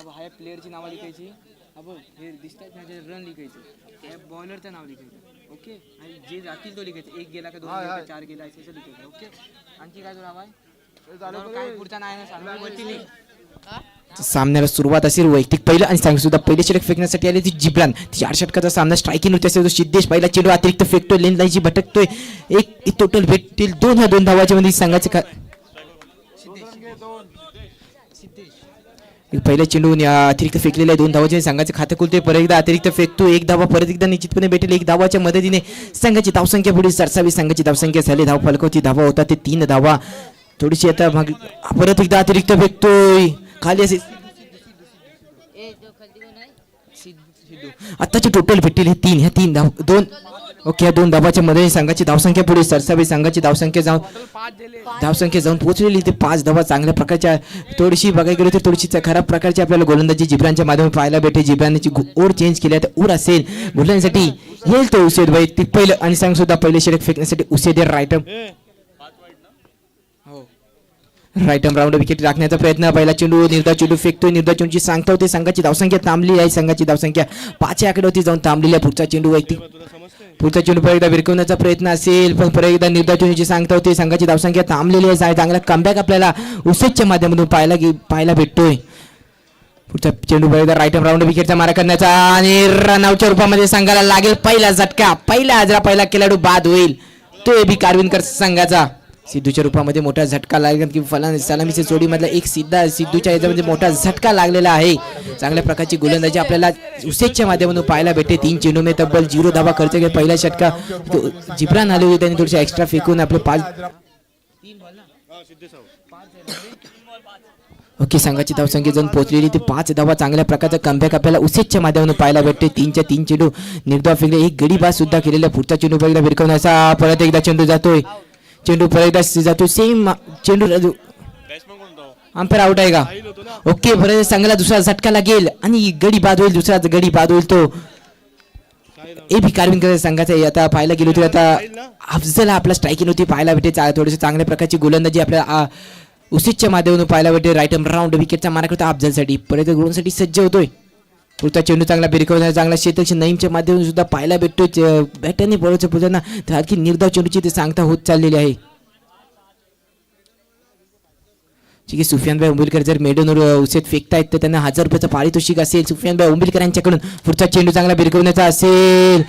अब ह्या प्लेअरची नावं लिखायची. अब हे दिसतात ना रन लिखायचं, त्या बॉलरचं नाव लिखायचं. ओके, आणि जे जातील तो लिखायचं. एक गेला का दोन गेला का चार गेला असं लिखायचं. ओके, आणखी काय तुला हवाय? काय पुढचा नाही ना सांग वरती लिख. सामन्याला सुरुवात असेल. वैयक्तिक पहिलं आणि सांग सुद्धा पहिले षटक फेकण्यासाठी आले ती जिब्रान. 4 षटकाचा सामना स्ट्रायकिंग होते असेल. सिद्धेश पहिला चेंडू अतिरिक्त फेकतोय, लेन लाईनची भटकतोय. एक टोटल भेटतील 2 धावाच्या मध्ये संघाचे पहिल्या चेंडू अतिरिक्त फेकलेले 2 धावाचे संघाचे खाते खुलते. परत एकदा अतिरिक्त फेकतो, 1 धावा परत एकदा निश्चितपणे भेटेल. 1 धावाच्या मदतीने संघाची धावसंख्या पुढे सरसावी. संघाची धावसंख्या झाली धाव फलकवती धावा होता ते 3 धावा. थोडीशी आता परत एकदा अतिरिक्त फेकतोय खाली असे. आताचे टोटल भेटतील हे 3. ह्या 3 धाव 2. ओके, या 2 धावाच्या मध्ये संघाची धावसंख्या पुढे सरसावी. संघाची धावसंख्या जाऊन पोहोचलेली ते 5 धावा. चांगल्या प्रकारच्या थोडीशी बघायला गेलो तर थोडीशी खराब प्रकारची आपल्याला गोलंदाजी जिब्रानच्या माध्यमातून पाहायला भेटे. जिब्रानची ओढ चेंज केली तर ऊर असेल बोलण्यासाठी येईल तो उसेद वैयक्तिक पहिलं आणि सांग सुद्धा पहिले षटक फेकण्यासाठी उसेद राईट आर्म राऊंड विकेट राखण्याचा प्रयत्न. पहिला चेंडू निर्धाव चेंडू फेकतोय. निर्धाव चेंडूची सांगता होते. संघाची धावसंख्या थांबली आहे. संघाची धावसंख्या 5 आकडे होती जाऊन थांबलेली आहे. पुढचा चेंडू वैयक्तिक पुढचा चेंडू परत एकदा विरकवण्याचा प्रयत्न असेल पण परत एकदा निर्धाव चेंडूची सांगता होते. संघाची धावसंख्या थांबलेली आहे. चांगला कमबॅक आपल्याला उसेजच्या माध्यमातून पाहायला भेटतोय. पुढचा चेंडू परत एकदा राईट राऊंड विकेटचा मारा करण्याचा आणि रनआउटच्या रूपामध्ये संघाला लागेल पहिला झटका. पहिला खेळाडू बाद होईल तो एबी कारविनकर संघाचा. सिद्धूच्या रूपामध्ये मोठा झटका लागला की सलामीच्या जोडीमधला एक सिद्धूच्या याच्यामध्ये मोठा झटका लागलेला आहे. चांगल्या प्रकारची गोलंदाजी आपल्याला उसेजच्या माध्यमातून पाहायला भेटते. 3 चेंडू में तब्बल 0 धावा खर्च केला. पहिला षटका जिब्रान आले होते त्यांनी थोडेसे एक्स्ट्रा फेकून आपले 5. ओके, संघाची धावसंख्या जाऊन पोहोचलेली ते 5 धावा. चांगल्या प्रकारचा कमबॅक आपल्याला उसेजच्या माध्यमातून पाहायला भेटते. 3च्या 3 चेंडू निर्धाव फेकले. एक गडी बाद सुद्धा केलेला. पुढचा चेंडू पहिला विरकवण्याचा. परत एकदा चेंडू जातोय. चेंडू परत एकदा जातो. सेम चेंडू अंपायर आउट आहे का? ओके, परत संघाला दुसरा झटका लागेल आणि गडी बाद होईल. दुसरा गडी बाद होईल तो एबी कारविनकर संघाचा. आता पाहायला गेलो तर आता अफजल आपला स्ट्रायकिंग होती पाहायला भेटे. थोडीशी चांगल्या प्रकारची गोलंदाजी आपल्याला उसेजच्या माध्यमातून पाहायला भेटे. राईट राऊंड विकेटचा मारा करतो अफजलसाठी. परत गोलसाठी सज्ज होतोय. पुढचा चेंडू चांगला बिरकवण्याचा चांगला क्षेत्रक्षण नईमच्या माध्यमातून सुद्धा पाहायला भेटतोय. बॅटरने बॉलरच्या पुढ्यांना आणखी निर्धाव चेंडूची ते सांगता होत चाललेली आहे. ठीक आहे, सुफियानभाई उंबिलकर जर मेडनवर उसेत फेकतायत तर त्यांना 1000 रुपयाचं पारितोषिक असेल सुफियानभाई उंबिलकर यांच्याकडून. पुढचा चेंडू चांगला बिरकवण्याचा असेल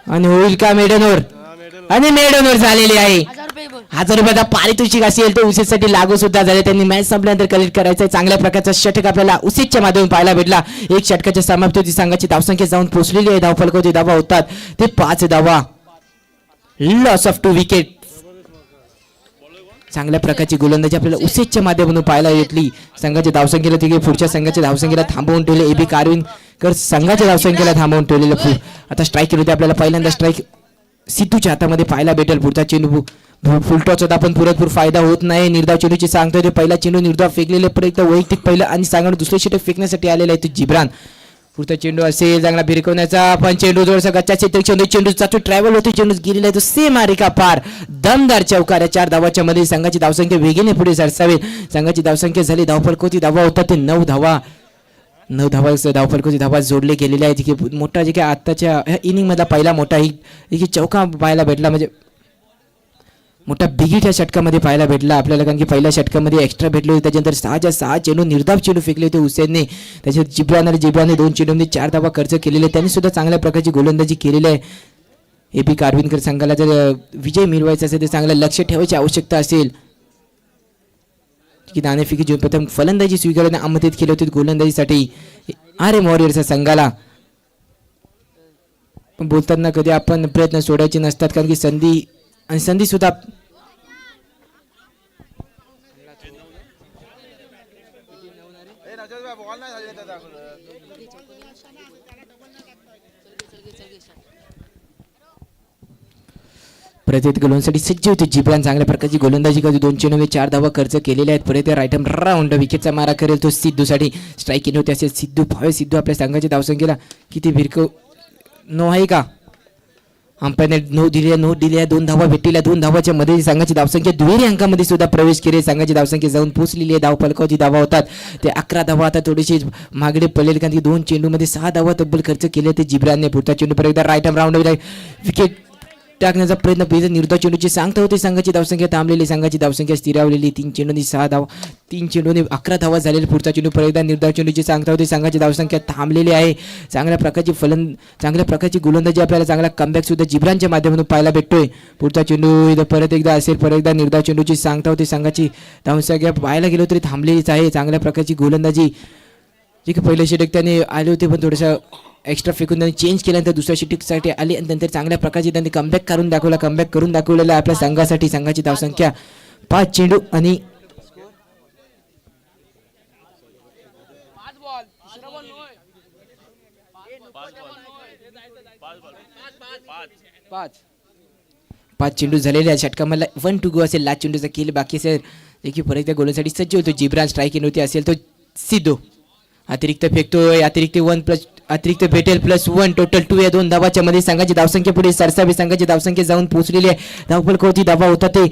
आणि होईल का मेडनवर? आणि मेडनवर झालेली आहे. 1000 रुपयाचा पारितोषिक असेल तर उसेजसाठी लागू सुद्धा झाले. त्यांनी मॅच संपल्यानंतर कलेक्ट करायचं. चांगल्या प्रकारचा षटक आपल्याला उसेजच्या माध्यमातून पाहायला भेटला. 1 षटकाच्या समाप्ती संघाची धावसंख्या जाऊन पोहोचलेली आहे. धाव फलकवती धावा होतात ते 5 धावा. Loss of 2 wicket. चांगल्या प्रकारची गोलंदाजी आपल्याला उसेजच्या माध्यमातून पाहायला येतली. संघाच्या धावसंख्येला तिथे पुढच्या संघाच्या धावसंख्येला थांबवून ठेवले. एबी कारविनकर संघाच्या धावसंख्येला थांबवून ठेवलेलं. आता स्ट्राईक केली होती आपल्याला पहिल्यांदा. स्ट्राईक सिद्धूच्या हातामध्ये पाहायला भेटेल. पुढचा चेंडू फुलटॉच होता पण पुरेपूर फायदा होत नाही. निर्धाव चेंडूची सांगतोय. पहिला चेंडू निर्धाव फेकलेले परत एकदा वैयक्तिक पहिलं आणि सांगणं दुसरे षटक फेकण्यासाठी आलेला आहे तो जिब्रान. पुढचा चेंडू असेल चांगला भिरकवण्याचा पण चेंडू थोडासा गच्चा क्षेत्र चेंडू जातो. ट्रॅव्हल होतो. चेंडू गेलेला आहे तो सेम आरिका पार. दमदार चौकार. 4 धावाच्या मध्ये संघाची धावसंख्या वेगाने पुढे सरसावेल. संघाची धावसंख्या झाली धावफलकोती धावा होता ते 9 धावा. 9 धावफलकोती धावा जोडले गेलेले आहेत. मोठा जे काही आत्ताच्या इनिंग मधला पहिला मोठा ही चौका पाहायला भेटला. म्हणजे मोठा बिगिट या षटकामध्ये पाहायला भेटला आपल्याला. कारण की पहिल्या षटकामध्ये एक्स्ट्रा भेटले होते. त्याच्यानंतर 6च्या 6 चेंडू निर्धाव चेंडू फेकले होते हुसेनने. त्याच्यात जिब्रानने 2 चेंडूंनी 4 धावा खर्च केलेले. त्यांनी सुद्धा चांगल्या प्रकारची गोलंदाजी केलेली आहे. एबी कारविनकर संघाला जर विजय मिळवायचा असेल तर चांगलं लक्ष ठेवायची आवश्यकता असेल की नाणेफेकी जिंकून प्रथम फलंदाजी स्वीकारण्यास आमंत्रित केले होते गोलंदाजीसाठी RM वॉरियर्सच्या संघाला. पण बोलताना कधी आपण प्रयत्न सोडायचे नसतात कारण की संधी सुद्धा प्रत्येक गोलंदाजीसाठी सज्ज होते. जिब्रान चांगल्या प्रकारची गोलंदाजी करतो. 2 चेंडूने 4 धावा खर्च केलेले आहेत. परत राईट राऊंड विकेटचा मारा करेल तो सिद्धूसाठी. स्ट्राईक केली होती असेल सिद्धू. सिद्धू आपल्या संघाच्या धावसंख्येला किती भिरकव 9 आहे का? अंपायरने नो दिल्या 2 धावा भेटलेल्या 2 धावाच्या मध्ये संघाची धावसंख्या दुहेरी अंकामध्ये सुद्धा प्रवेश केले. संघाची धावसंख्या जाऊन पोहोचलेली आहे. धावफलकावरती धावा होतात ते 11 धावा. आता थोडीशी मागडे पडलेले कारण की 2 चेंडूमध्ये 6 धावा तब्बल खर्च केले ते जिब्रानने. पुढचा चेंडू परत एकदा राईट आर्म राऊंड विकेट टाकण्याचा प्रयत्न पेज निर्धाव चेंडूची सांगता होते. संघाची धावसंख्या थांबलेली. संघाची धावसंख्या स्थिरावलेली. 3 चेंडूंनी 6 धावा 3 चेंडूंनी 11 धावा झालेले. पुढचा चेंडू परत एकदा निर्धाव चेंडूची सांगता होते. संघाची धावसंख्या थांबलेली आहे. चांगल्या प्रकारची गोलंदाजी आपल्याला चांगला कमबॅक सुद्धा जिब्रानच्या माध्यमातून पाहायला भेटतोय. पुढचा चेंडू इथं परत एकदा असेल. परत एकदा निर्धाव चेंडूची सांगता होते. संघाची धावसंख्या पाहायला गेलो तरी थांबलेलीच आहे. चांगल्या प्रकारची गोलंदाजी जे की पहिल्या षटक त्याने आले होते पण थोडंसं एक्स्ट्रा फेकून त्यांनी चेंज केल्यानंतर दुसऱ्या षटकासाठी आले आणि नंतर चांगल्या प्रकारचे त्यांनी कमबॅक करून दाखवलेला आहे आपल्या संघासाठी. संघाची धावसंख्या 5 चेंडू आणि 5 चेंडू झालेले आहेत. षटकामध्ये 1 to go असेल. लास्ट चेंडूचा खेळ बाकी असेल जे की परत त्या गोलसाठी सज्ज होतो. जिब्रान स्ट्राईक इन होती असेल तो सिद्धो अतिरिक्त फेकतोय. अतिरिक्त भेटेल +1 टोटल 2 या 2 धावाच्या मध्ये संघाची धावसंख्या पुढे सरसावी. संघाची धावसंख्या जाऊन पोहोचलेली आहे. धावफलकावरती धावा होता ते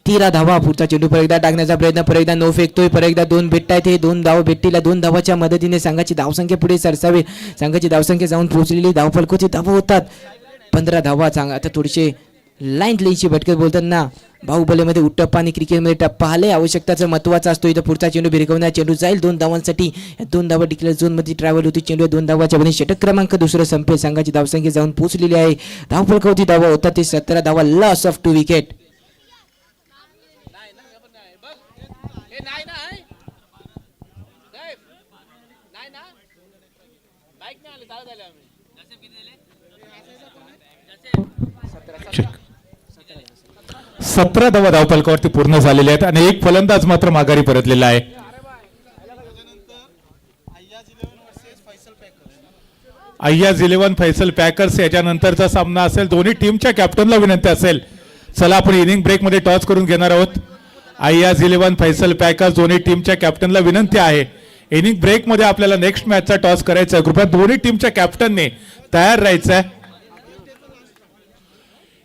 13 धावा. पुढचा चेंडू परत एकदा टाकण्याचा प्रयत्न. परत एकदा नो फेकतोय. परत एकदा 2 भेटतायत. हे 2 धावा भेटतील. 2 धावाच्या मदतीने संघाची धावसंख्या पुढे सरसावी. संघाची धावसंख्या जाऊन पोहोचलेली. धावफलकावरती धावा होतात 15 धावा. आता थोडीशी लाईनशी भटकत बोलताना बाहुबलीमध्ये उट्टप्पा आणि क्रिकेटमध्ये टप्पा आले. आवश्यकताचा महत्त्वाचा असतो. इथं पुढचा चेंडू भिरकवण्याचा चेंडू जाईल 2 धावांसाठी. 2 धावा डिक्लेअर झोनमध्ये ट्रॅव्हल होती. चेंडू 2 धावाच्या मध्ये षटक क्रमांक दुसरं संपेल. संघाची धावसंख्या जाऊन पोहोचलेली आहे. धावफलकावरती धावा होतात ते 17 धावा. Loss of 2 wicket. सतरा धावा धावफलकावरती पूर्ण झालेले आहेत आणि एक फलंदाज मात्र माघारी परतलेला आहे. अय्याज 11 फैसल पॅकर्स याच्यानंतरचा सामना असेल. दोन्ही टीमच्या कॅप्टनला विनंती असेल चला आपण इनिंग ब्रेक मध्ये टॉस करून घेणार आहोत. अय्याज 11 फैसल पॅकर्स दोन्ही टीमच्या कॅप्टनला विनंती आहे इनिंग ब्रेक मध्ये आपल्याला नेक्स्ट मॅचचा टॉस करायचा आहे. कृपया दोन्ही टीमच्या कॅप्टनने तयार राहायचं आहे.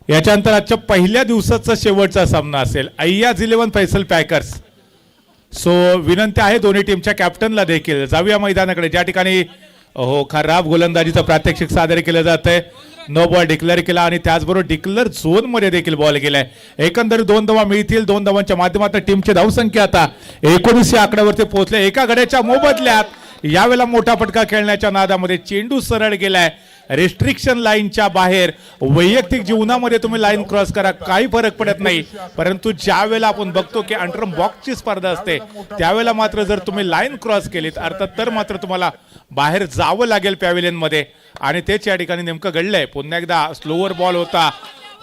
याच्यानंतर आजच्या पहिल्या दिवसाचा शेवटचा सामना असेल अय्याज 11 फैसल पॅकर्स. सो विनंती आहे दोन्ही टीमच्या कॅप्टनला देखील जाऊया मैदानाकडे ज्या ठिकाणी खराब गोलंदाजीचं प्रात्यक्षिक सादर केलं जात आहे. नो बॉल डिक्लेअर केला आणि त्याचबरोबर डिक्लेअर झोन मध्ये देखील बॉल गेलाय. एकंदरीत 2 धावा मिळतील. 2 धावांच्या माध्यमातून टीमची धावसंख्या आता 19 आकड्यावरती पोहोचले. एका गड्याच्या मोबदल्यात यावेळेला मोठा फटका खेळण्याच्या नादामध्ये चेंडू सरळ गेलाय रिस्ट्रिक्शन लाईनच्या बाहेर. वैयक्तिक जीवनामध्ये तुम्ही लाईन क्रॉस करा काही फरक पडत नाही, परंतु ज्या वेळेला आपण बघतो की अंडरम बॉक्सची स्पर्धा असते त्यावेळेला मात्र जर तुम्ही लाईन क्रॉस केलीत अर्थात तर मात्र तुम्हाला बाहेर जावं लागेल पॅव्हिलियन मध्ये. आणि तेच या ठिकाणी नेमकं घडलंय. पुन्हा एकदा स्लोअर बॉल होता.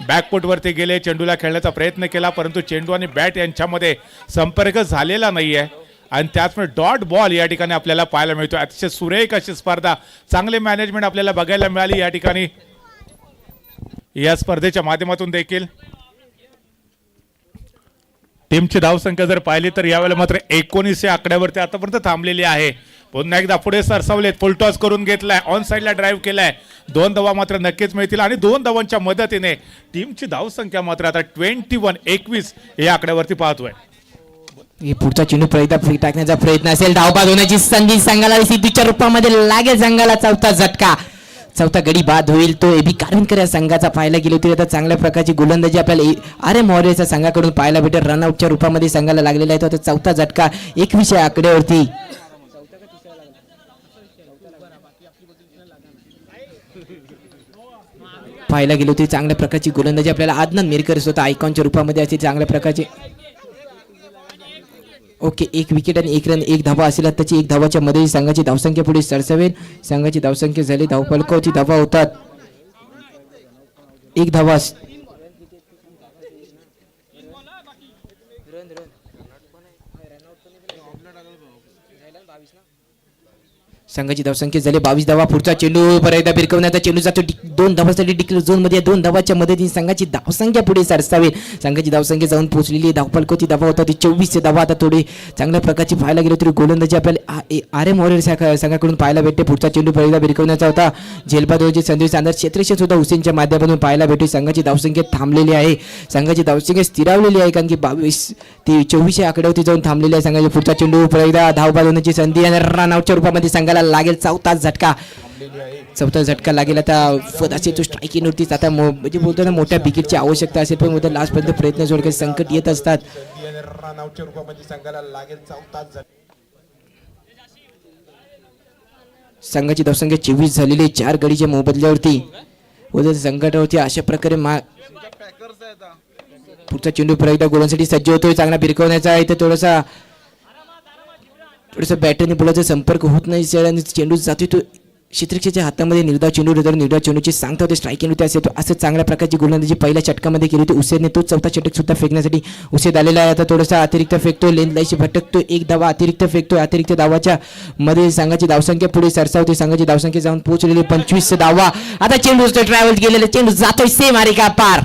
बॅकफुटवरती गेले. चेंडूला खेळण्याचा प्रयत्न केला परंतु चेंडू आणि बॅट यांच्यामध्ये संपर्क झालेला नाहीये आणि त्याचमुळे डॉट बॉल या ठिकाणी आपल्याला पाहायला मिळतो. अतिशय सुरेख अशी स्पर्धा चांगले मॅनेजमेंट आपल्याला बघायला मिळाली या ठिकाणी या स्पर्धेच्या माध्यमातून देखील. टीमची धावसंख्या जर पाहिली तर यावेळेला मात्र 19 आकड्यावरती आतापर्यंत थांबलेली आहे. पुन्हा एकदा पुढे सरसावलेत. फुल टॉस करून घेतलाय. ऑन साईडला ड्राईव्ह केलाय. 2 धावा मात्र नक्कीच मिळतील आणि 2 धावांच्या मदतीने टीमची धावसंख्या मात्र आता 21 या आकड्यावरती पाहतोय. पुढचा चेंडू प्रयत्न टाकण्याचा प्रयत्न असेल. धावबाद होण्याची संधी संघाला सिद्धूच्या रूपामध्ये लागेल. संघाला चौथा झटका. चौथा गडी बाद होईल तो एबी कारविनकर या संघाचा पाहायला गेलो तरी आता चांगल्या प्रकारची गोलंदाजी आपल्याला आर मॉरेच्या संघाकडून पाहायला भेटेल. रनआउटच्या रूपामध्ये संघाला लागलेला आहे तो आता चौथा झटका 21 आकड्यावरती. पाहायला गेलो तरी चांगल्या प्रकारची गोलंदाजी आपल्याला आदनान मिरकर स्वतः आयकॉनच्या रूपामध्ये असे चांगल्या प्रकारचे ओके 1 विकेट आणि 1 रन 1 धावा असेल. त्याची 1 धावाच्या मध्ये संघाची धावसंख्या पुढे सरसावेल. संघाची धावसंख्या झाली. धावफलकावरती धावा होतात 1 धावा. संघाची धावसंख्या झाली 22 धावा. पुढचा चेंडू परत एकदा भिरकवण्याचा चेंडू जातो 2 धावासाठी डिक्लेअर झोन मध्ये. 2 धावाच्या मदतीने संघाची धावसंख्या पुढे सरसावी. संघाची धावसंख्या जाऊन पोहोचलेली. धावफलकाची धावा होता ती 24 धावा. आता थोडी चांगल्या प्रकारची पाहायला गेलो तरी गोलंदाजी आपल्याला RM वॉरियर संघाकडून पाहायला भेटते. पुढचा चेंडू परत एकदा भिरकवण्याचा होता. झेलबादोची संधी सांदर क्षेत्रक्षण सुद्धा हुसेनच्या माध्यमातून पाहायला भेटते. संघाची धावसंख्या थांबलेली आहे. संघाची धावसंख्या स्थिरावलेली आहे कारण की 22 ते 24 आकड्यावरती जाऊन थांबलेली आहे. संघाची पुढचा चेंडू परत एकदा धावबाद होण्याची संधी आणि रनआउटच्या रूपामध्ये संघाला लागेल चौथा झटका लागेल. आता फदाचे तो स्ट्राईक नव्हतीच. आता म्हणजे बोलतो ना मोठ्या विकेटची आवश्यकता असेल पण मध्ये लास्ट पर्यंत प्रयत्न जोड काही संकट येत असतात. संघाची धावसंख्या 24 झालेली 4 गडीच्या मोबदल्यावरती व संकटावरती अशा प्रकारे पुढचा चेंडू परत एकदा गोलांसाठी सज्ज होतोय. चांगला भिरकवण्याचा इथे थोडासा बॅटरने बोलायचा संपर्क होत नाही. चेंडू जातोय तो क्षेत्रक्षेच्या हातामध्ये. निर्धाव चेंडूची सांगता होते स्ट्राईक होते असे असं चांगल्या प्रकारची गोलंदाजी पहिल्या षटकामध्ये केली होती उसेरने. तो चौथा षटक सुद्धा फेकण्यासाठी उसेद आलेला आहे. आता थोडासा अतिरिक्त फेकतो. लेंथ लाईशी भटकतो. 1 धावा अतिरिक्त फेकतो. अतिरिक्त धावाच्या मध्ये संघाची धावसंख्या पुढे सरसावते. संघाची धावसंख्या जाऊन पोहोचलेली 25 धावा. आता चेंडू ट्रॅव्हल केलेला चेंडू जातोय सेम मारे का पार.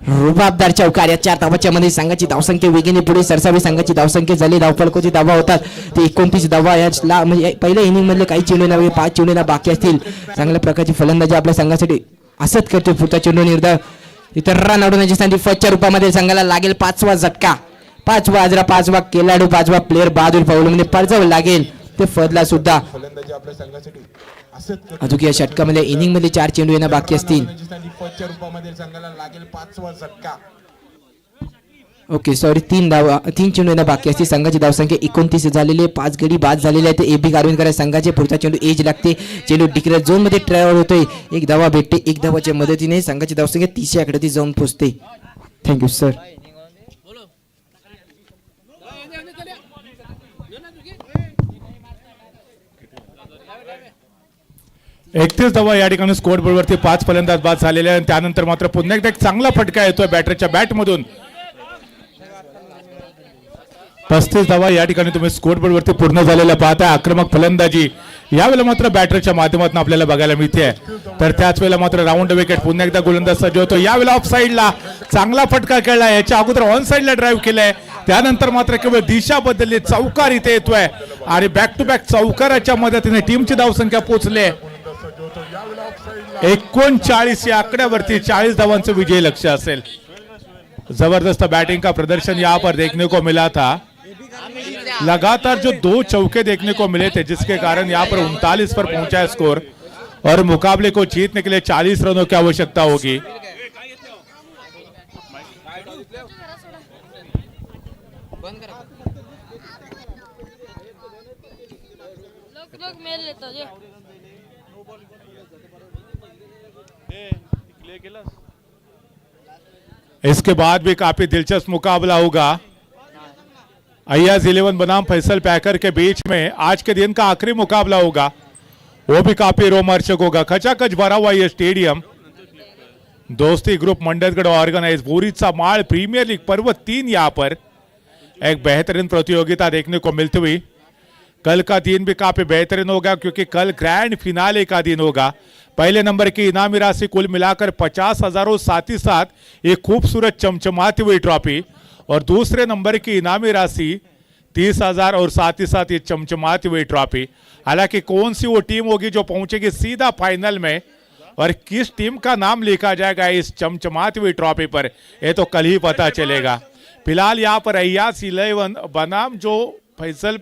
रुबाबदार चौकार या 4 धावाच्या मध्ये संघाची धावसंख्या वेगाने पुढे सरसावी. संघाची धावसंख्या झाली. धावफलकाची धावा होतात ते 29 धावा. या म्हणजे पहिल्या इनिंग मधले काही चेंडूंना 5 चेंडूंना बाकी असतील. चांगल्या प्रकारची फलंदाजी आपल्या संघासाठी असत करते. पुढचा चेंडू निर्धाव इतर रन अडवण्याची संधी फर्स्टच्या रूपामध्ये संघाला लागेल 5वा झटका. 5वा आजरा 5वा खेळाडू 5वा प्लेअर बहादूर पाऊल म्हणजे पडजावं लागेल ते फदला सुद्धा. अजून या षटकामध्ये इनिंग मध्ये 4 चेंडू येणं बाकी असतील. ओके सॉरी 3 चेंडू येणं बाकी असतील. संघाची धावसंख्या 29 झालेली आहे. 5 गडी बाद झालेले आहेत. AB कारविनकर संघाचे पुढचा चेंडू एज लागते. चेंडू डिक्लेअर झोन मध्ये ट्रॅव्हल होतोय. 1 धावा भेटते. 1 धावाच्या मदतीने संघाची धावसंख्या 30 आकड्यावरती जाऊन पोहोचते. Thank you sir. 31 धावा या ठिकाणी स्कोर बोर्डवरती 5 फलंदाज बाद झालेले आहे. त्यानंतर मात्र पुन्हा एकदा एक चांगला फटका येतोय बॅटरच्या बॅटमधून. 35 धावा या ठिकाणी तुम्ही स्कोर बोर्डवरती पूर्ण झालेल्या पाहताय. आक्रमक फलंदाजी यावेळेला मात्र बॅटरच्या माध्यमातून आपल्याला बघायला मिळते. तर त्याच वेळेला मात्र राऊंड विकेट पुन्हा एकदा गोलंदाज सज्ज होतो. यावेळेला ऑफ साईडला चांगला फटका खेळला. याच्या अगोदर ऑन साईडला ड्राईव्ह केलाय. त्यानंतर मात्र केवळ दिशा बदलली. चौकार इथे येतोय आणि बॅक टू बॅक चौकाराच्या मदतीने टीमची धावसंख्या पोहोचली 39 या आकड्यावरती. 40 धावांचं विजय लक्ष्य असेल. जबरदस्त बैटिंग का प्रदर्शन यहाँ पर देखने को मिला था. लगातार जो 2 चौके देखने को मिले थे जिसके कारण यहाँ पर 39 पर पहुंचा है स्कोर और मुकाबले को जीतने के लिए 40 रनों की आवश्यकता होगी. इसके बाद भी काफी दिलचस्प मुकाबला होगा. अय्याज 11 बनाम फैसल पैकर के बीच में आज के दिन का आखिरी मुकाबला होगा. वो भी काफी रोमांचक होगा. खचाखच भरा हुआ ये स्टेडियम. दोस्ती ग्रुप मंडलगढ़ ऑर्गेनाइज बोरीचा माळ प्रीमियर लीग पर्व 3 यहाँ पर एक बेहतरीन प्रतियोगिता देखने को मिलती हुई. कल का दिन भी काफी बेहतरीन होगा क्योंकि कल ग्रैंड फिनाले का दिन होगा. पहले नंबर की इनामी राशि कुल मिलाकर 50,000 और साथ ही साथ एक खूबसूरत चमचमाती हुई ट्रॉफी और दूसरे नंबर की इनामी राशि 30,000 और साथ ही साथ ये चमचमाती हुई ट्रॉफी. हालांकि कौन सी वो टीम होगी जो पहुंचेगी सीधा फाइनल में और किस टीम का नाम लिखा जाएगा इस चमचमाती हुई ट्रॉफी पर ये तो कल ही पता चलेगा. फिलहाल यहाँ पर अय्याज 11 बनाम जो फैसल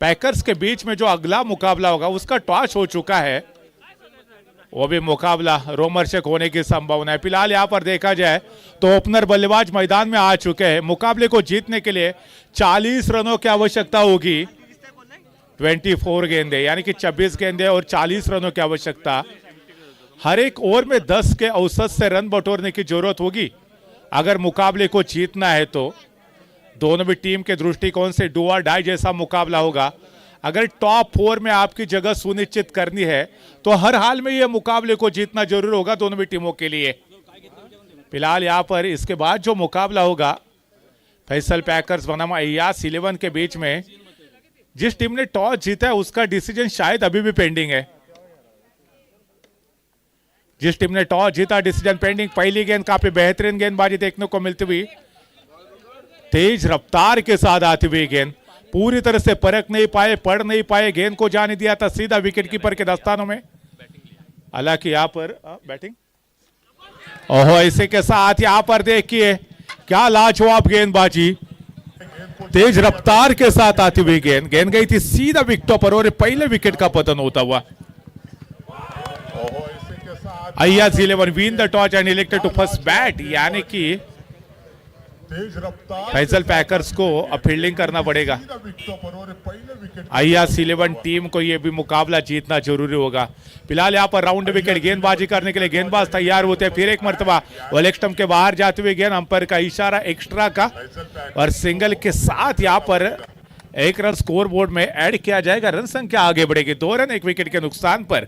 पैकर्स के बीच में जो अगला मुकाबला होगा उसका टॉस हो चुका है. वो भी मुकाबला रोमांचक होने की संभावना है. फिलहाल यहाँ पर देखा जाए तो ओपनर बल्लेबाज मैदान में आ चुके हैं. मुकाबले को जीतने के लिए 40 रनों की आवश्यकता होगी. 24 गेंदे यानी कि 26 गेंदे और 40 रनों की आवश्यकता. हर एक ओवर में 10 के औसत से रन बटोरने की जरूरत होगी अगर मुकाबले को जीतना है. तो दोनों भी टीम के दृष्टिकोण से डू और डाई जैसा मुकाबला होगा. अगर टॉप 4 में आपकी जगह सुनिश्चित करनी है तो हर हाल में यह मुकाबले को जीतना जरूर होगा दोनों भी टीमों के लिए. फिलहाल यहाँ पर इसके बाद जो मुकाबला होगा फैसल पैकर्स बनाम अय्याज 11 के बीच में जिस टीम ने टॉस जीता है उसका डिसीजन शायद अभी भी पेंडिंग है। जिस टीम ने टॉस जीता डिसीजन पेंडिंग। पहली गेंद काफी बेहतरीन गेंदबाजी देखने को मिलती हुई, तेज रफ्तार के साथ आती हुई गेंद, पूरी तरह से परख नहीं पाए, पढ़ नहीं पाए, गेंद को जाने दिया था सीधा विकेट कीपर के दस्तानों में। हालांकि यहां पर बैटिंग, ओहो, इसी के साथ यहां पर देखिए क्या लाजवाब गेंदबाजी, तेज रफ्तार के साथ आती हुई गेंद, गेंद गई थी सीधा विकेटों पर और पहले विकेट का पतन होता हुआ। Ayyaz 11 win the toss and elected to first bat, यानी कि फैसल पैकर्स को अब फील्डिंग करना पड़ेगा। अय्याज 11 टीम को यह भी मुकाबला जीतना जरूरी होगा। फिलहाल यहाँ पर राउंड विकेट गेंदबाजी करने के लिए गेंदबाज तैयार होते हैं। फिर एक मर्तबा वो लेग स्टंप के बाहर जाते हुए गेंद, अंपायर का इशारा एक्स्ट्रा का, और सिंगल के साथ यहाँ पर एक रन स्कोर बोर्ड में ऐड किया जाएगा। रन संख्या आगे बढ़ेगी 2 रन 1 विकेट के नुकसान पर।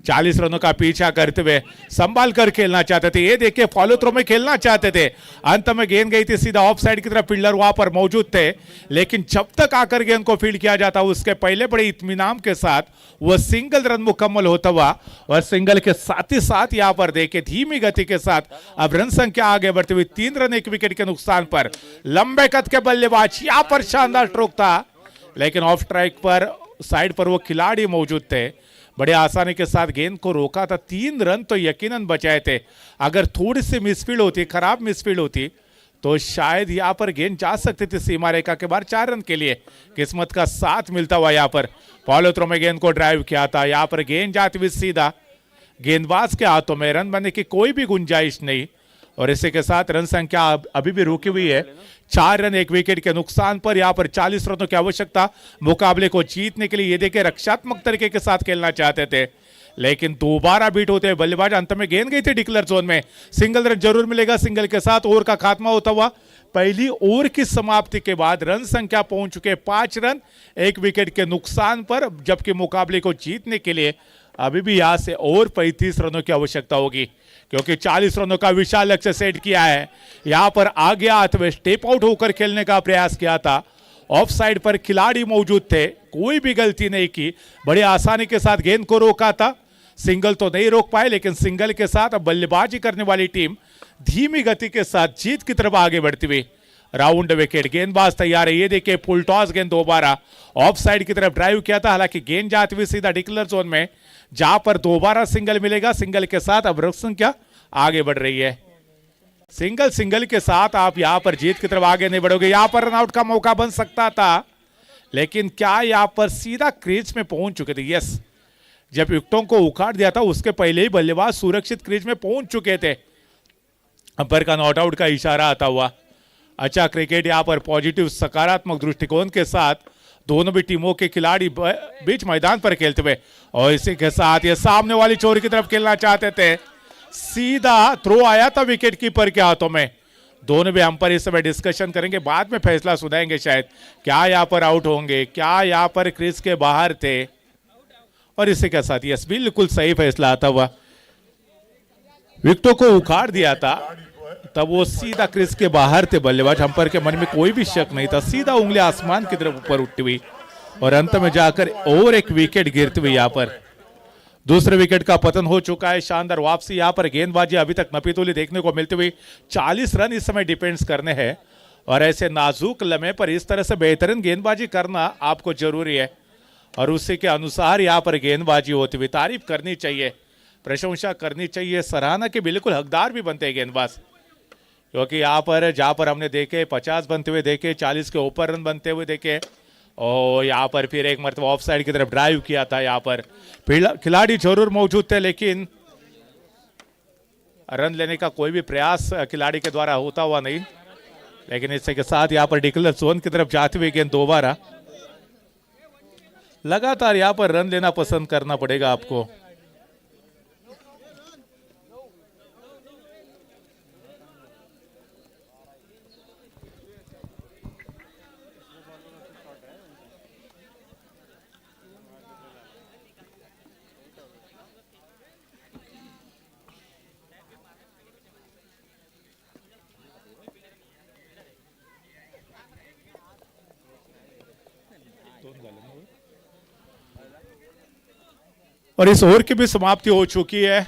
40 रनों का पीछा करते हुए संभाल कर खेलना चाहते थे, ये देखिए फॉलो थ्रो में खेलना चाहते थे। अंत में गेंद गई थी सीधा ऑफ साइड की तरफ, फील्डर वहां पर मौजूद थे, लेकिन जब तक आकर गेंद को फील्ड किया जाता उसके पहले बड़े इत्मीनान के साथ वह सिंगल रन मुकम्मल होता हुआ, और सिंगल के साथ ही साथ यहां पर देखिए धीमी गति के साथ अब रन संख्या आगे बढ़ती हुई 3 रन 1 विकेट के नुकसान पर। लंबे कद के बल्लेबाज, यहां पर शानदार स्ट्रोक था, लेकिन ऑफ स्ट्राइक पर साइड पर वो खिलाड़ी मौजूद थे, बड़े आसानी के साथ गेंद को रोका था। 3 रन तो यकीनन बचाए थे। अगर थोड़ी सी मिसफील्ड होती, खराब मिसफील्ड होती, तो शायद यहां पर गेंद जा सकती थी सीमा रेखा के बाहर 4 रन के लिए। किस्मत का साथ मिलता हुआ यहां पर फॉलो थ्रो में गेंद को ड्राइव किया था। यहां पर गेंद जाती हुई सीधा गेंदबाज के हाथों में, रन बनने की कोई भी गुंजाइश नहीं, और इसी के साथ रन संख्या अभी भी रुकी हुई है 4 रन 1 विकेट के नुकसान पर। यहां पर 40 रनों की आवश्यकता मुकाबले को जीतने के लिए। ये देखिए रक्षात्मक तरीके के साथ खेलना चाहते थे, लेकिन दोबारा बीट होते हुए बल्लेबाज, अंत में गेंद गई थी डिक्लेयर जोन में। सिंगल रन जरूर मिलेगा, सिंगल के साथ ओवर का खात्मा होता हुआ पहली ओवर की समाप्ति के बाद रन संख्या पहुंच चुके 5 रन 1 विकेट के नुकसान पर, जबकि मुकाबले को जीतने के लिए अभी भी यहां से और 35 रनों की आवश्यकता होगी, क्योंकि 40 रनों का विशाल लक्ष्य सेट किया है। यहां पर आगे आते हुए स्टेप आउट होकर खेलने का प्रयास किया था। ऑफ साइड पर खिलाड़ी मौजूद थे, कोई भी गलती नहीं की, बड़ी आसानी के साथ गेंद को रोका था। सिंगल तो नहीं रोक पाए, लेकिन सिंगल के साथ अब बल्लेबाजी करने वाली टीम धीमी गति के साथ जीत की तरफ आगे बढ़ती हुई। राउंड विकेट, गेंदबाज तैयार है। ये देखिए फुल टॉस गेंद दोबारा ऑफ साइड की तरफ ड्राइव किया था, हालांकि गेंद जाती हुई सीधा डिक्लेयर जोन में, जहां पर दोबारा सिंगल मिलेगा। सिंगल के साथ अब रन संख्या आगे बढ़ रही है। सिंगल के साथ आप यहां पर जीत की तरफ आगे नहीं बढ़ोगे। यहां पर रनआउट का मौका बन सकता था, लेकिन क्या यहां पर सीधा क्रीज में पहुंच चुके थे। यस, जब विकेटों को उखाड़ दिया था उसके पहले ही बल्लेबाज सुरक्षित क्रीज में पहुंच चुके थे। अंपायर का नॉट आउट का इशारा आता हुआ। अच्छा क्रिकेट यहां पर पॉजिटिव सकारात्मक दृष्टिकोण के साथ दोनों भी टीमों के खिलाड़ी बीच मैदान पर खेलते हुए, और इसी के साथ ये सामने वाली चोरी की तरफ खेलना चाहते थे। सीधा थ्रो आया था विकेट कीपर के हाथों में। दोनों भी अंपायर इस समय डिस्कशन करेंगे, बाद में फैसला सुनाएंगे शायद, क्या यहां पर आउट होंगे, क्या यहां पर क्रीज के बाहर थे। और इसी के साथ यस, बिल्कुल सही फैसला आता हुआ। विकेटों को उखाड़ दिया था, तब वो सीधा क्रीज के बाहर थे बल्लेबाज। अंपायर के मन में कोई भी शक नहीं था, सीधा उंगली आसमान की तरफ ऊपर उठती हुई, और अंत में जाकर और एक विकेट गिरती हुई। यहां पर दूसरे विकेट का पतन हो चुका है। शानदार वापसी यहां पर गेंदबाजी अभी तक नपीतुली देखने को मिलती हुई। 40 रन इस समय डिफेंस करने हैं, और ऐसे नाजुक लम्हे पर इस तरह से बेहतरीन गेंदबाजी करना आपको जरूरी है, और उसी के अनुसार यहां पर गेंदबाजी होती हुई। तारीफ करनी चाहिए, प्रशंसा करनी चाहिए, सराहना के बिल्कुल हकदार भी बनते हैं गेंदबाज, क्योंकि यहाँ पर जहाँ पर हमने देखे 50 बनते हुए देखे, 40 के ऊपर रन बनते हुए देखे, और यहाँ पर फिर एक मरतबा ऑफ साइड की तरफ ड्राइव किया था। यहाँ पर खिलाड़ी जरूर मौजूद थे, लेकिन रन लेने का कोई भी प्रयास खिलाड़ी के द्वारा होता हुआ नहीं। लेकिन इसके के साथ यहाँ पर डिक्लेयर जोन की तरफ जाते हुए गेंद दोबारा, लगातार यहाँ पर रन लेना पसंद करना पड़ेगा आपको। और इस ओवर की भी समाप्ति हो चुकी है।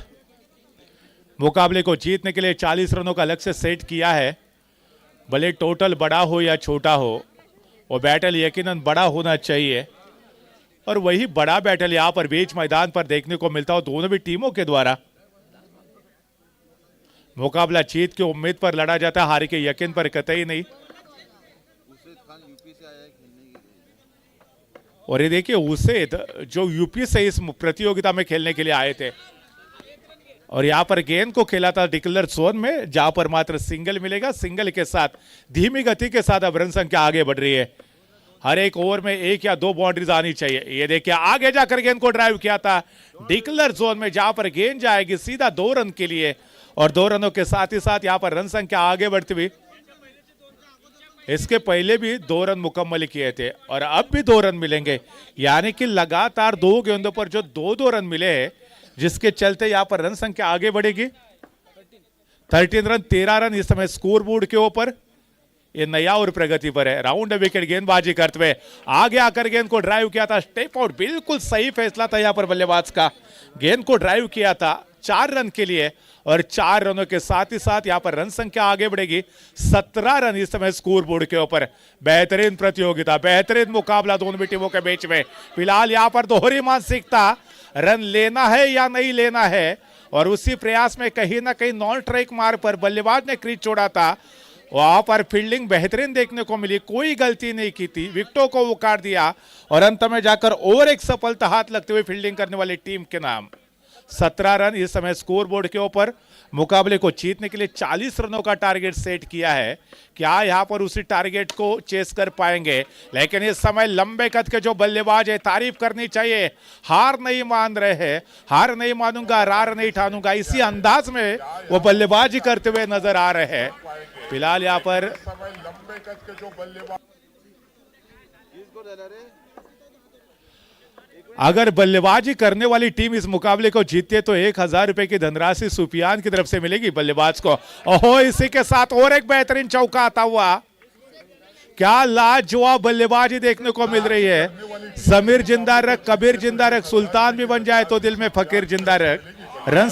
मुकाबले को जीतने के लिए 40 रनों का लक्ष्य सेट किया है। भले टोटल बड़ा हो या छोटा हो, वो बैटल यकीनन बड़ा होना चाहिए और वही बड़ा बैटल यहां पर बीच मैदान पर देखने को मिलता हो दोनों भी टीमों के द्वारा। मुकाबला जीत की उम्मीद पर लड़ा जाता है, हार के यकीन पर कतई नहीं। और ये देखिए उसेद जो यूपी से इस प्रतियोगिता में खेलने के लिए आए थे और यहां पर गेंद को खेला था डिक्लेयर जोन में, जहां पर मात्र सिंगल मिलेगा। सिंगल के साथ धीमी गति के साथ अब रन संख्या आगे बढ़ रही है। हर एक ओवर में 1 या 2 बाउंड्रीज आनी चाहिए। ये देखिए आगे जाकर गेंद को ड्राइव किया था डिक्लेयर जोन में, जहां पर गेंद जाएगी सीधा 2 रन के लिए और 2 रनों के साथ ही साथ यहां पर रन संख्या आगे बढ़ती हुई। इसके पहले भी 2 रन मुकम्मल किए थे और अब भी 2 रन मिलेंगे, यानी कि लगातार 2 गेंदों पर जो 2-2 रन मिले हैं, जिसके चलते यहां पर रन संख्या आगे बढ़ेगी। 13 रन 13 रन इस समय स्कोर बोर्ड के ऊपर। ये नया और प्रगति पर है। राउंड विकेट गेंदबाजी करते हुए आगे आकर गेंद को ड्राइव किया था, स्टेप आउट, बिल्कुल सही फैसला था यहां पर बल्लेबाज का। गेंद को ड्राइव किया था 4 रन के लिए और 4 रनों के साथ ही साथ यहां पर रन संख्या आगे बढ़ेगी। 17 रन इस समय स्कोर बोर्ड के ऊपर। बेहतरीन प्रतियोगिता, बेहतरीन मुकाबला दोनों भी टीमों के बीच में। फिलहाल यहां पर दोहरी मानसिकता, रन लेना है या नहीं लेना है, और उसी प्रयास में कहीं ना कहीं नॉन स्ट्राइक मार पर बल्लेबाज ने क्रीज छोड़ा था। वहां पर फील्डिंग बेहतरीन देखने को मिली, कोई गलती नहीं की थी, विकेटों को वो काट दिया और अंत में जाकर और एक सफलता हाथ लगते हुए फील्डिंग करने वाली टीम के नाम। 17 रन इस समय स्कोर बोर्ड के ऊपर। मुकाबले को जीतने के लिए 40 रनों का टारगेट सेट किया है। क्या यहां पर उसी टारगेट को चेस कर पाएंगे? लेकिन इस समय लंबे कद के जो बल्लेबाज है, तारीफ करनी चाहिए, हार नहीं मान रहे हैं। हार नहीं मानूंगा, रार नहीं ठानूंगा, इसी अंदाज में वो बल्लेबाजी करते हुए नजर आ रहे हैं। फिलहाल यहाँ पर अगर बल्लेबाजी करने वाली टीम इस मुकाबले को जीतती तो 1000 रुपए की धनराशि सुफियान की तरफ से मिलेगी बल्लेबाज को। ओहो, इसी के साथ और एक बेहतरीन चौका आता हुआ। क्या लाजवाब बल्लेबाजी देखने को मिल रही है। समीर जिंदा रख, कबीर जिंदा रख, सुल्तान भी बन जाए तो दिल में फकीर जिंदा रख। रन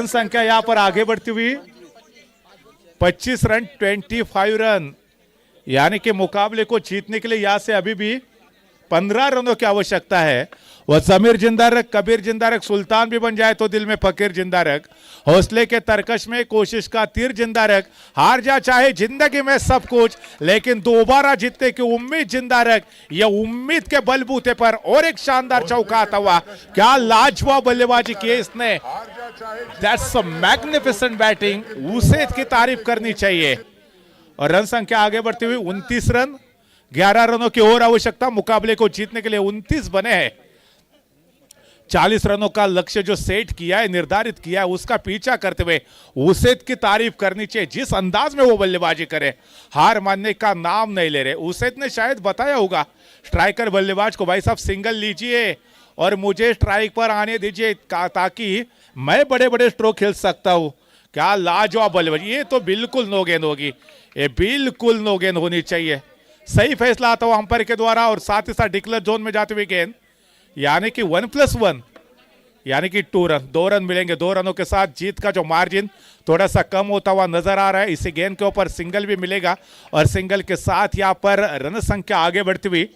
संख्या यहां पर आगे बढ़ती हुई 25 रन 25 रन, यानी कि मुकाबले को जीतने के लिए यहां से अभी भी 15 रनों की आवश्यकता है। वह समीर जिंदा रख, कबीर जिंदा रख, सुल्तान भी बन जाए तो दिल में फकीर जिंदा रख। हौसले के तरकश में कोशिश का तीर जिंदा रख। हार जा चाहे जिंदगी में सब कुछ, लेकिन दोबारा जीतने की उम्मीद जिंदा रख। यह उम्मीद के बलबूते पर और एक शानदार चौका आता हुआ। क्या लाजवाब बल्लेबाजी की है इसने। That's a magnificent batting. उसेद की तारीफ करनी चाहिए। और रन संख्या आगे बढ़ती हुई 29 रन, 11 रनों की और आवश्यकता। मुकाबले को जीतने के लिए 29 बने हैं। 40 रनों का लक्ष्य जो सेट किया है, निर्धारित किया है, उसका पीछा करते हुए उसेद की तारीफ करनी चाहिए। जिस अंदाज में वो बल्लेबाजी करे, हार मानने का नाम नहीं ले रहे। उसेद ने शायद बताया होगा स्ट्राइकर बल्लेबाज को, भाई साहब सिंगल लीजिए और मुझे स्ट्राइक पर आने दीजिए ताकि मैं बड़े बड़े स्ट्रोक खेल सकता हूं। क्या लाजवाब बल्लेबाजी। ये तो बिल्कुल नो गेंद होगी, ये बिल्कुल नो गेंद होनी चाहिए। सही फैसला आता हुआ अंपायर के द्वारा और साथ ही साथ डिक्लेयर जोन में जाते हुए गेंद, यानी कि 1+1 यानी कि 2 रन। 2 रन मिलेंगे। 2 रनों के साथ जीत का जो मार्जिन थोड़ा सा कम होता हुआ नजर आ रहा है। इसी गेंद के ऊपर सिंगल भी मिलेगा और सिंगल के साथ यहां पर रन संख्या आगे बढ़ती हुई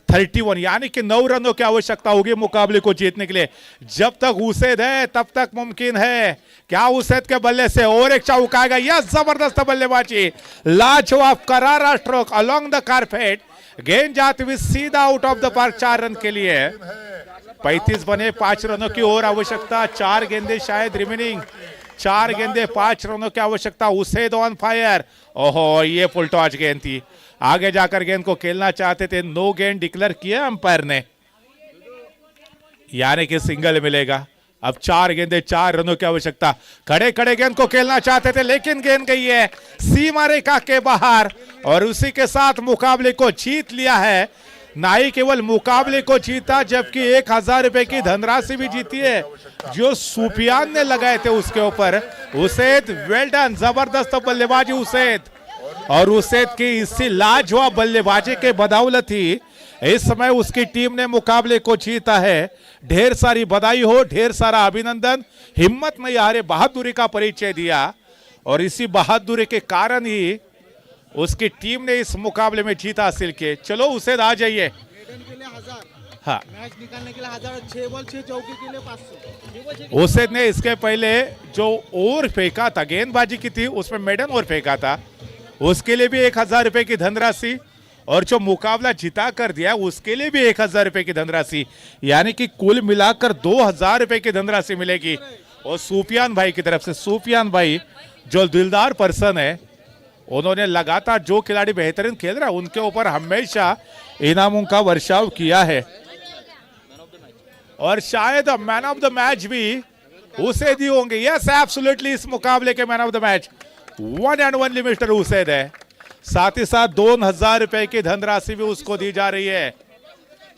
31, यानी कि 9 रनों की आवश्यकता होगी मुकाबले को जीतने के लिए। जब तक उसेद है तब तक मुमकिन है। क्या उसेद के बल्ले से और एक चौका आएगा? यह जबरदस्त बल्लेबाजी, लाजवाब करारा स्ट्रोक अलोंग द कारपेट। गेंद जाती हुई सीधा out of the park 4 run के लिए। 35 बने, 5 रनों की और आवश्यकता। 4 गेंदे शायद रिमेनिंग, 4 गेंदे 5 रनों की आवश्यकता। उसेद ऑन फायर। ओहो, ये फुल टॉस गेंद थी। आगे जाकर गेंद को खेलना चाहते थे, नो गेंद डिक्लेयर किया अंपायर ने, यानी कि सिंगल मिलेगा। अब 4 गेंदे 4 रनों की आवश्यकता। खड़े खड़े गेंद को खेलना चाहते थे, लेकिन गेंद गई है सीमा रेखा के बाहर और उसी के साथ मुकाबले को जीत लिया है। ना ही केवल मुकाबले को जीता, जबकि 1000 रुपए की धनराशि भी जीती है जो सुफियान ने लगाए थे उसके ऊपर। उसेद वेल डन, जबरदस्त बल्लेबाजी उसेद। और उसेद की इसी लाजवाब बल्लेबाजी के बदौलत ही इस समय उसकी टीम ने मुकाबले को जीता है। ढेर सारी बधाई हो, ढेर सारा अभिनंदन। हिम्मत नहीं हारे, बहादुरी का परिचय दिया और इसी बहादुरी के कारण ही उसकी टीम ने इस मुकाबले में जीत हासिल की। चलो उसे आ जाइए। मेडन के लिए 1000, हाँ, मैच निकालने के लिए 1000, 6 बॉल 6 चौके के लिए 500। उसे ने इसके पहले जो ओवर फेंका था, गेंदबाजी की थी, उसमें मेडन ओवर फेंका था, उसके लिए भी 1000 रुपए की धनराशि, और जो मुकाबला जिता कर दिया उसके लिए भी 1000 रुपए की धनराशि, यानी कि कुल मिलाकर 2000 रुपए की धनराशि मिलेगी। और सूफियान भाई की तरफ से, सूफियान भाई जो दिलदार पर्सन है, उन्होंने लगातार जो खिलाड़ी बेहतरीन खेल रहा है उनके ऊपर हमेशा इनामों का वर्षाव किया है, और शायद मैन ऑफ द मैच भी उसे दी होंगे। यस, एब्सोल्युटली, इस मुकाबले के man of the match one and only mister Hussain है। साथ ही साथ 2000 रुपए की धनराशि भी उसको दी जा रही है।